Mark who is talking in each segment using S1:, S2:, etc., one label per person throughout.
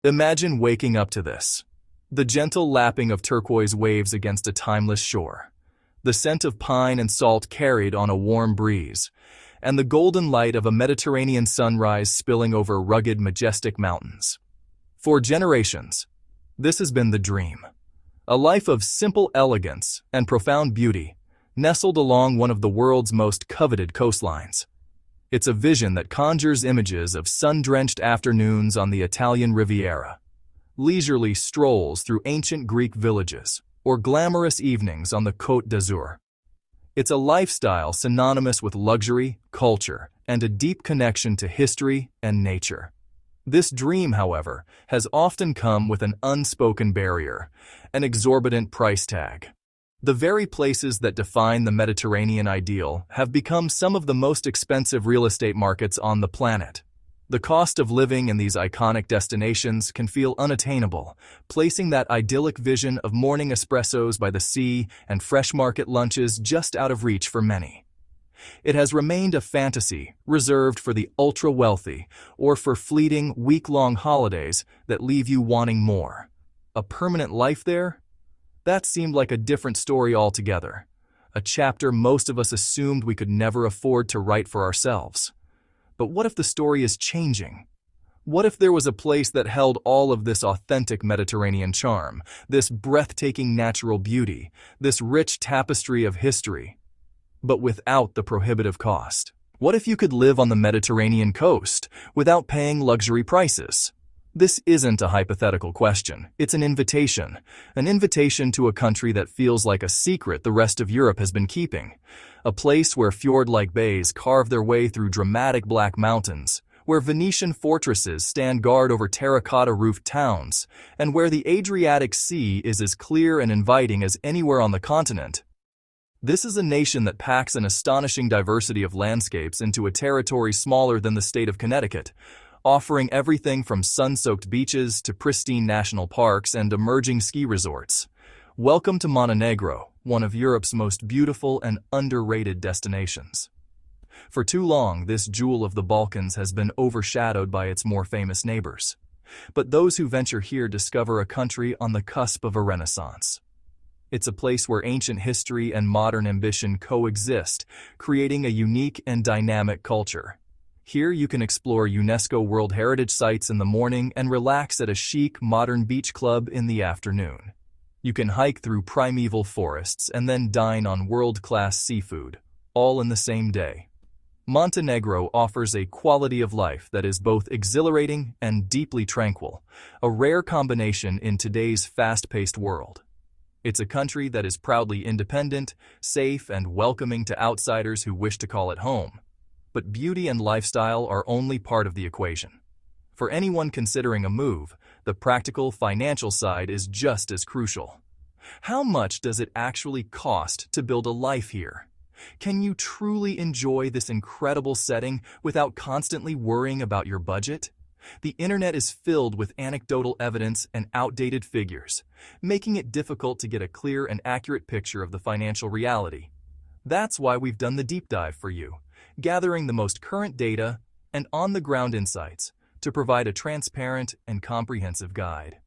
S1: Imagine waking up to this. The gentle lapping of turquoise waves against a timeless shore, the scent of pine and salt carried on a warm breeze, and the golden light of a Mediterranean sunrise spilling over rugged, majestic mountains. For generations, this has been the dream. A life of simple elegance and profound beauty, nestled along one of the world's most coveted coastlines. It's a vision that conjures images of sun-drenched afternoons on the Italian Riviera, leisurely strolls through ancient Greek villages, or glamorous evenings on the Côte d'Azur. It's a lifestyle synonymous with luxury, culture, and a deep connection to history and nature. This dream, however, has often come with an unspoken barrier, an exorbitant price tag. The very places that define the Mediterranean ideal have become some of the most expensive real estate markets on the planet. The cost of living in these iconic destinations can feel unattainable, placing that idyllic vision of morning espressos by the sea and fresh market lunches just out of reach for many. It has remained a fantasy reserved for the ultra-wealthy or for fleeting, week-long holidays that leave you wanting more. A permanent life there? That seemed like a different story altogether, a chapter most of us assumed we could never afford to write for ourselves. But what if the story is changing? What if there was a place that held all of this authentic Mediterranean charm, this breathtaking natural beauty, this rich tapestry of history, but without the prohibitive cost? What if you could live on the Mediterranean coast without paying luxury prices? This isn't a hypothetical question, it's an invitation to a country that feels like a secret the rest of Europe has been keeping, a place where fjord-like bays carve their way through dramatic black mountains, where Venetian fortresses stand guard over terracotta-roofed towns, and where the Adriatic Sea is as clear and inviting as anywhere on the continent. This is a nation that packs an astonishing diversity of landscapes into a territory smaller than the state of Connecticut, offering everything from sun-soaked beaches to pristine national parks and emerging ski resorts. Welcome to Montenegro, one of Europe's most beautiful and underrated destinations. For too long, this jewel of the Balkans has been overshadowed by its more famous neighbors. But those who venture here discover a country on the cusp of a renaissance. It's a place where ancient history and modern ambition coexist, creating a unique and dynamic culture. Here you can explore UNESCO World Heritage Sites in the morning and relax at a chic, modern beach club in the afternoon. You can hike through primeval forests and then dine on world-class seafood, all in the same day. Montenegro offers a quality of life that is both exhilarating and deeply tranquil, a rare combination in today's fast-paced world. It's a country that is proudly independent, safe, and welcoming to outsiders who wish to call it home. But beauty and lifestyle are only part of the equation. For anyone considering a move, the practical financial side is just as crucial. How much does it actually cost to build a life here? Can you truly enjoy this incredible setting without constantly worrying about your budget? The internet is filled with anecdotal evidence and outdated figures, making it difficult to get a clear and accurate picture of the financial reality. That's why we've done the deep dive for you, gathering the most current data and on-the-ground insights to provide a transparent and comprehensive guide.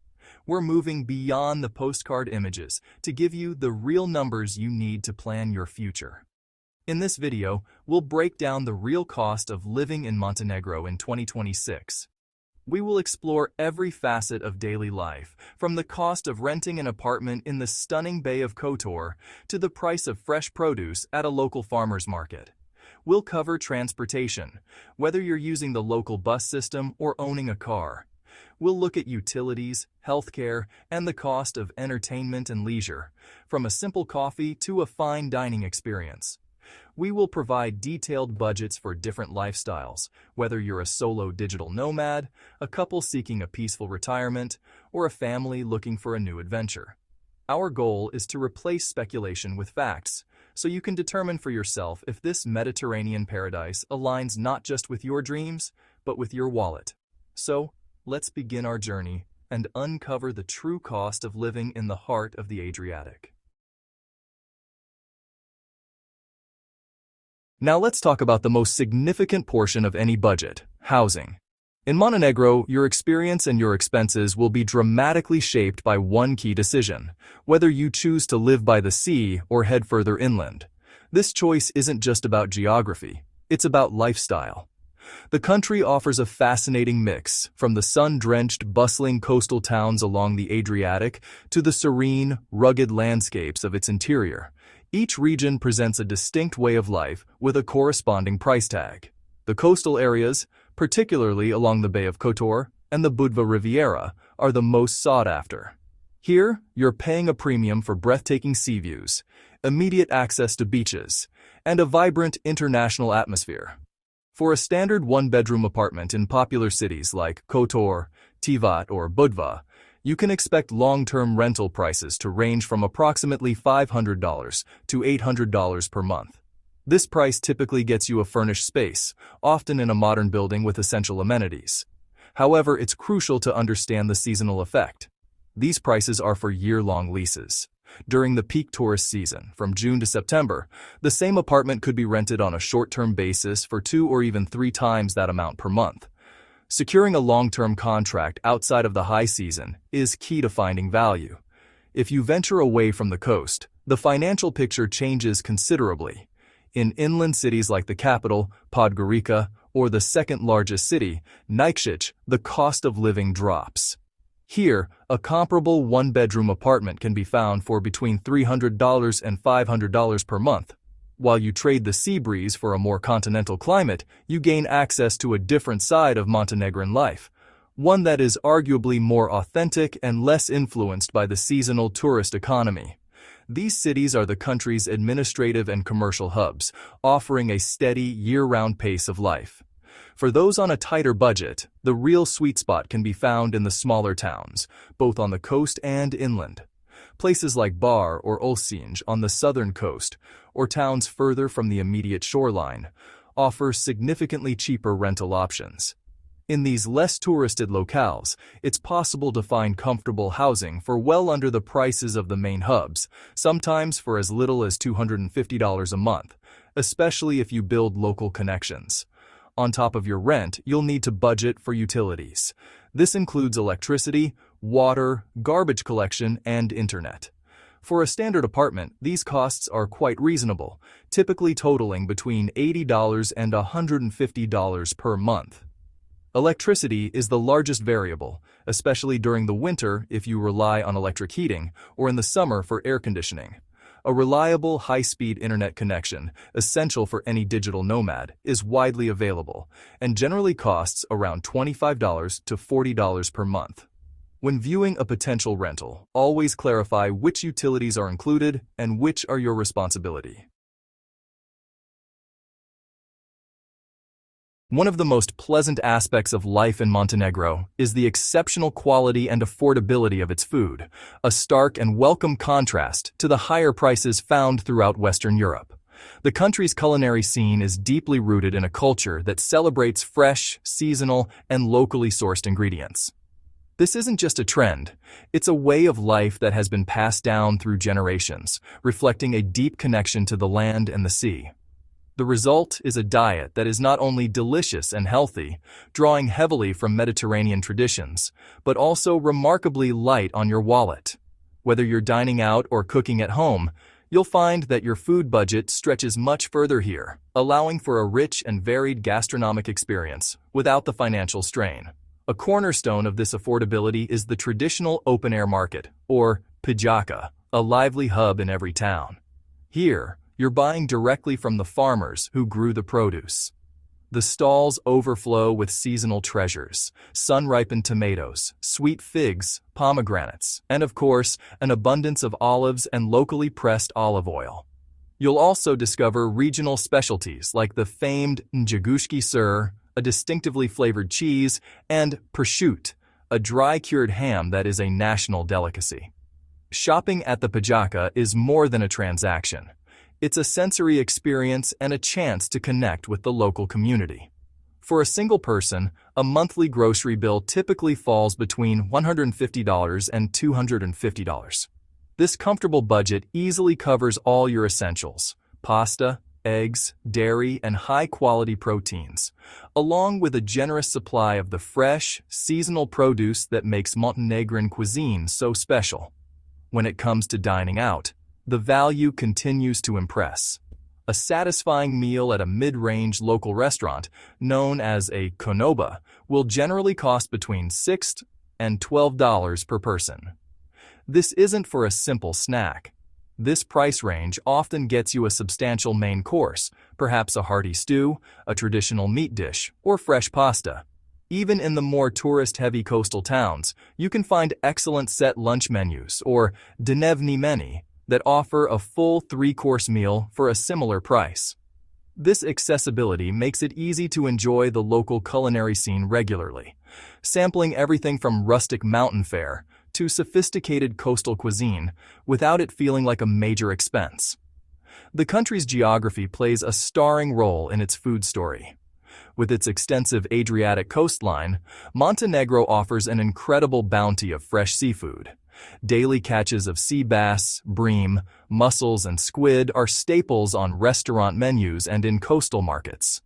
S1: We're moving beyond the postcard images to give you the real numbers you need to plan your future. In this video, we'll break down the real cost of living in Montenegro in 2026. We will explore every facet of daily life, from the cost of renting an apartment in the stunning Bay of Kotor to the price of fresh produce at a local farmer's market. We'll cover transportation, whether you're using the local bus system or owning a car. We'll look at utilities, healthcare, and the cost of entertainment and leisure, from a simple coffee to a fine dining experience. We will provide detailed budgets for different lifestyles, whether you're a solo digital nomad, a couple seeking a peaceful retirement, or a family looking for a new adventure. Our goal is to replace speculation with facts, so you can determine for yourself if this Mediterranean paradise aligns not just with your dreams, but with your wallet. So, let's begin our journey and uncover the true cost of living in the heart of the Adriatic. Now let's talk about the most significant portion of any budget: housing. In Montenegro, your experience and your expenses will be dramatically shaped by one key decision: whether you choose to live by the sea or head further inland. This choice isn't just about geography, it's about lifestyle. The country offers a fascinating mix, from the sun-drenched, bustling coastal towns along the Adriatic to the serene, rugged landscapes of its interior. Each region presents a distinct way of life with a corresponding price tag. The coastal areas, particularly along the Bay of Kotor and the Budva Riviera, are the most sought after. Here, you're paying a premium for breathtaking sea views, immediate access to beaches, and a vibrant international atmosphere. For a standard one-bedroom apartment in popular cities like Kotor, Tivat, or Budva, you can expect long-term rental prices to range from approximately $500 to $800 per month. This price typically gets you a furnished space, often in a modern building with essential amenities. However, it's crucial to understand the seasonal effect. These prices are for year-long leases. During the peak tourist season, from June to September, the same apartment could be rented on a short-term basis for 2 or even 3 times that amount per month. Securing a long-term contract outside of the high season is key to finding value. If you venture away from the coast, the financial picture changes considerably. In inland cities like the capital, Podgorica, or the second-largest city, Nikšić, the cost of living drops. Here, a comparable one-bedroom apartment can be found for between $300 and $500 per month. While you trade the sea breeze for a more continental climate, you gain access to a different side of Montenegrin life, one that is arguably more authentic and less influenced by the seasonal tourist economy. These cities are the country's administrative and commercial hubs, offering a steady, year-round pace of life. For those on a tighter budget, the real sweet spot can be found in the smaller towns, both on the coast and inland. Places like Bar or Olsztyn on the southern coast, or towns further from the immediate shoreline, offer significantly cheaper rental options. In these less touristed locales, it's possible to find comfortable housing for well under the prices of the main hubs, sometimes for as little as $250 a month, especially if you build local connections. On top of your rent, you'll need to budget for utilities. This includes electricity, water, garbage collection, and internet. For a standard apartment, these costs are quite reasonable, typically totaling between $80 and $150 per month. Electricity is the largest variable, especially during the winter if you rely on electric heating, or in the summer for air conditioning. A reliable, high-speed internet connection, essential for any digital nomad, is widely available and generally costs around $25 to $40 per month. When viewing a potential rental, always clarify which utilities are included and which are your responsibility. One of the most pleasant aspects of life in Montenegro is the exceptional quality and affordability of its food, a stark and welcome contrast to the higher prices found throughout Western Europe. The country's culinary scene is deeply rooted in a culture that celebrates fresh, seasonal, and locally sourced ingredients. This isn't just a trend, it's a way of life that has been passed down through generations, reflecting a deep connection to the land and the sea. The result is a diet that is not only delicious and healthy, drawing heavily from Mediterranean traditions, but also remarkably light on your wallet. Whether you're dining out or cooking at home, you'll find that your food budget stretches much further here, allowing for a rich and varied gastronomic experience without the financial strain. A cornerstone of this affordability is the traditional open-air market, or Podgorica, a lively hub in every town. Here, you're buying directly from the farmers who grew the produce. The stalls overflow with seasonal treasures, sun-ripened tomatoes, sweet figs, pomegranates, and of course, an abundance of olives and locally pressed olive oil. You'll also discover regional specialties like the famed njegushki sir, a distinctively flavored cheese, and prosciutto, a dry-cured ham that is a national delicacy. Shopping at the Podgorica is more than a transaction. It's a sensory experience and a chance to connect with the local community. For a single person, a monthly grocery bill typically falls between $150 and $250. This comfortable budget easily covers all your essentials: pasta, eggs, dairy, and high-quality proteins, along with a generous supply of the fresh, seasonal produce that makes Montenegrin cuisine so special. When it comes to dining out, the value continues to impress. A satisfying meal at a mid-range local restaurant, known as a konoba, will generally cost between $6 and $12 per person. This isn't for a simple snack. This price range often gets you a substantial main course, perhaps a hearty stew, a traditional meat dish, or fresh pasta. Even in the more tourist-heavy coastal towns, you can find excellent set lunch menus, or dnevni menu, that offer a full three-course meal for a similar price. This accessibility makes it easy to enjoy the local culinary scene regularly, sampling everything from rustic mountain fare to sophisticated coastal cuisine without it feeling like a major expense. The country's geography plays a starring role in its food story. With its extensive Adriatic coastline, Montenegro offers an incredible bounty of fresh seafood. Daily catches of sea bass, bream, mussels, and squid are staples on restaurant menus and in coastal markets.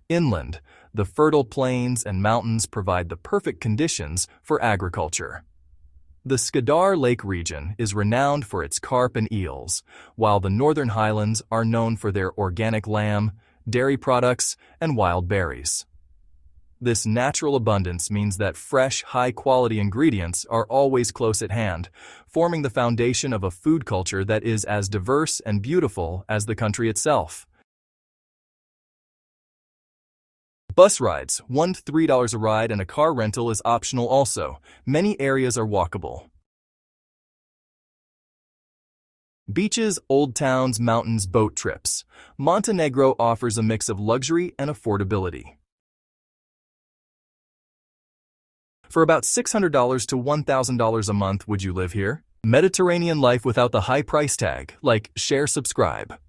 S1: Inland, the fertile plains and mountains provide the perfect conditions for agriculture. The Skadar Lake region is renowned for its carp and eels, while the Northern Highlands are known for their organic lamb, dairy products, and wild berries. This natural abundance means that fresh, high-quality ingredients are always close at hand, forming the foundation of a food culture that is as diverse and beautiful as the country itself. Bus rides, $1 to $3 a ride, and a car rental is optional also. Many areas are walkable. Beaches, old towns, mountains, boat trips. Montenegro offers a mix of luxury and affordability. For about $600 to $1,000 a month, would you live here? Mediterranean life without the high price tag, like share, subscribe.